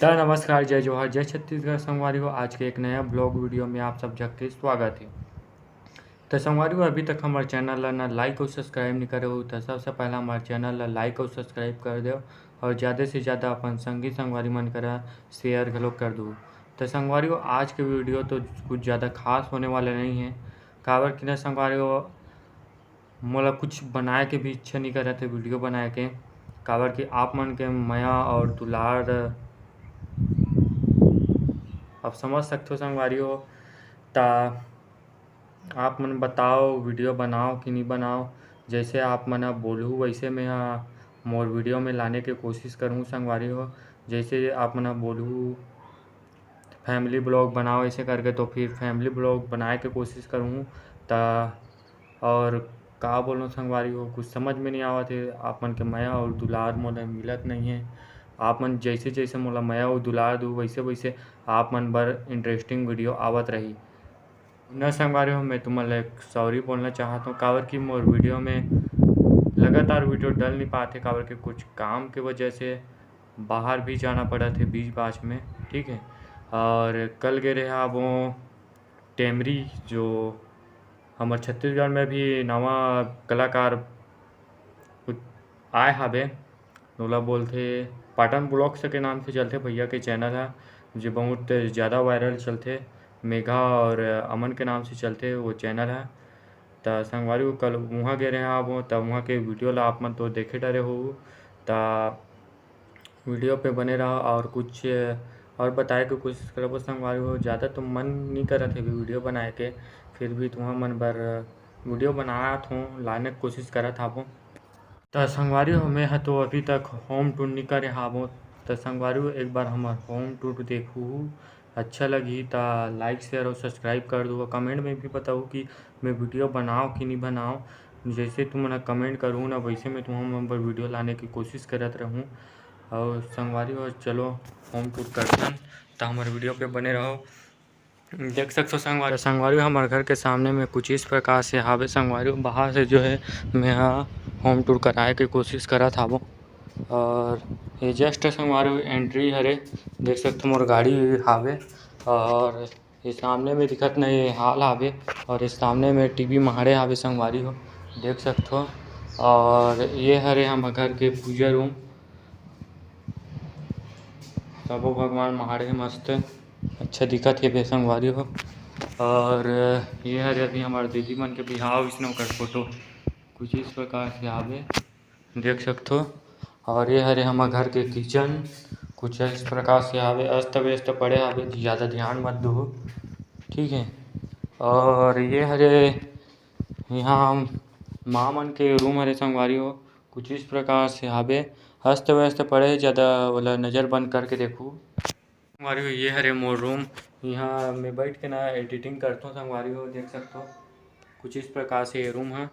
तो नमस्कार, जय जोहार, जय छत्तीसगढ़ संगवारी हो। आज के एक नया ब्लॉग वीडियो में आप सब जग के स्वागत है। तो संगवारी हो, अभी तक हमारे चैनल ला लाइक और सब्सक्राइब नहीं करे हो तो सबसे पहला हमारे चैनल ला लाइक और सब्सक्राइब कर दो और ज़्यादा से ज़्यादा अपन संगी संगवारी मन करा शेयर घलो कर दो। तो संगवारी हो, आज के वीडियो तो कुछ ज़्यादा खास होने वाले नहीं है। काबर कि ना संगवारी हो, मोला कुछ बनाए के भी इच्छा नहीं करे थे वीडियो बनाए के, काबर कि आप मन के माया और दुलार अब समझ सकते हो संगवारी हो। ता आप मन बताओ वीडियो बनाओ कि नहीं बनाओ, जैसे आप मन बोलूँ वैसे मैं मोर वीडियो में लाने की कोशिश करूँ संगवारी हो। जैसे आप मन बोलूँ फैमिली ब्लॉग बनाओ ऐसे करके, तो फिर फैमिली ब्लॉग बनाए के कोशिश करूँ। ता और का बोलूँ संगवारी हो, कुछ समझ में नहीं आवत है। आप मन के माया और दुलार मोला मिलत नहीं है। आप मन जैसे जैसे मोला माया और दुलार दो वैसे वैसे आप मन बर इंटरेस्टिंग वीडियो आवत रही। न संगवारी हो, मैं तुम्हारे एक सॉरी बोलना चाहता हूँ, काबर कि मोर वीडियो में लगातार वीडियो डल नहीं पाते, काबर कि कुछ काम के वजह से बाहर भी जाना पड़ा थे बीच बाच में। ठीक है, और कल गए रहे वो टेमरी, जो हमारे छत्तीसगढ़ में भी नवा कलाकार आए हवे, ओला बोलथे पाटन ब्लॉग्स के नाम से चलते। भैया के चैनल है जो बहुत ज़्यादा वायरल चलते, मेघा और अमन के नाम से चलते वो चैनल है। तो संगवारी को कल वहाँ गए रहे आप, तब वहाँ के वीडियो ला आप मन तो देखे डरे हो। तो वीडियो पे बने रहा और कुछ और बताए के कोशिश करो संगवारी हो। ज़्यादा तो मन नहीं कर रहे थे वीडियो बनाए के, फिर भी तुम्हारा मन बर वीडियो बनाया था, लाने की कोशिश करा था वो। तो संगवारी हो, मैं तो अभी तक होम टूर नहीं करे हावो। तो संगवारी हो, एक बार हमार होम टूर देखू, अच्छा लगी तो लाइक शेयर और सब्सक्राइब कर दो। कमेंट में भी बताओ कि मैं वीडियो बनाऊँ कि नहीं बनाऊँ। जैसे तुम ना कमेंट करूँ ना वैसे मैं तुम्हारे पर वीडियो लाने की कोशिश करत रहूँ। और संगवारी हो, चलो होम टूर करते हैं, तो हमारे वीडियो पे बने रहो। देख सकते हो संगवारी हो, हमारे घर के सामने में कुछ इस प्रकार से हावे संगवारी हो। बाहर से जो है मैं होम टूर कराए के कोशिश करा था वो, और ये जस्ट संगवारी हो एंट्री हरे, देख सकते हो मोर गाड़ी हावे, और ये सामने में दिखत नहीं ये हाल हावे, और इस सामने में टीवी महाड़े हावे संगवारी हो, देख सकते हो। और ये हरे हम घर के पूजा रूम, सबो भगवान महाड़े मस्त अच्छा दिखत है बे संगवारी हो। और ये हरे अभी हमारे दीदी मन के बिहाव इसने कर फोटो कुछ इस प्रकार से आवे, देख सकते हो। और ये हरे हमारे घर के किचन कुछ इस प्रकार से आवे, अस्त व्यस्त पड़े आवे, ज़्यादा ध्यान मत दो, ठीक है। और ये हरे यहाँ माँ मन के रूम हरे संगवारी हो, कुछ इस प्रकार से आवे, अस्त व्यस्त पड़े, ज़्यादा वाला नज़र बंद करके देखूँ संगवारी हो। ये हरे मोर रूम, यहाँ मैं बैठ के ना एडिटिंग करता हूँ संगवारी हो, देख सकते हो कुछ इस प्रकार से ये रूम है।